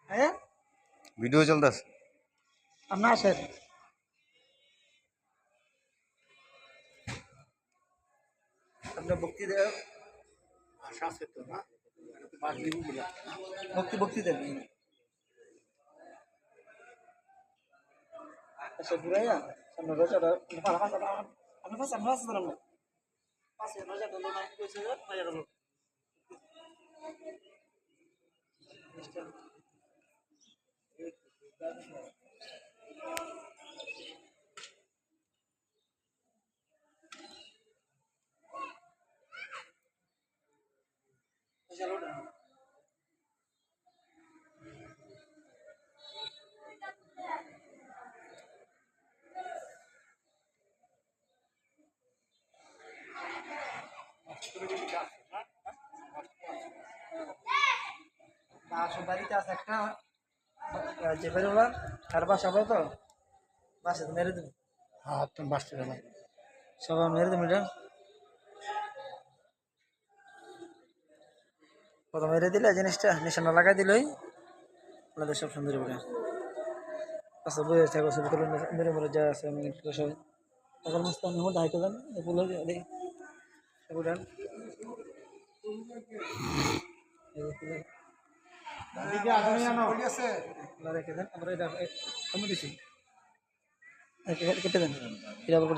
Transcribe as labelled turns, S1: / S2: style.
S1: হ্যাঁ
S2: ভিডিও চলতেছে
S1: আপনি আসেন আপনার ভক্তি দেয়
S3: ভাষা আছে তো না
S1: ভক্তি ভক্তি দেন আচ্ছা ঘুরাইয়া সামনে রোজাটা আপনি পাশে ধরলাম না পাশে রোজাটা হলো না কইছে যে রোজাটা হলো চলো না আসো বাড়িতে আছে একটা যে বেরোলাম আর বাসা হবে তো বাসে তো মেরে দেবো
S3: হ্যাঁ তুমি বাঁচতে গেলাম
S1: সবাই মেরে দেবো এটা কত মেরে দিলে জিনিসটা নিশানা লাগাই দিলই আপনাদের সব সুন্দর করে আচ্ছা বই আছে ছবি তুলে মেরে মেরে যা আছে আমি সবাই সকাল মাস্ত আমি হল দায়িত্ব দেন বলে দেন রেখে দেন আমরা এটা কমে দিছি কেটে দেন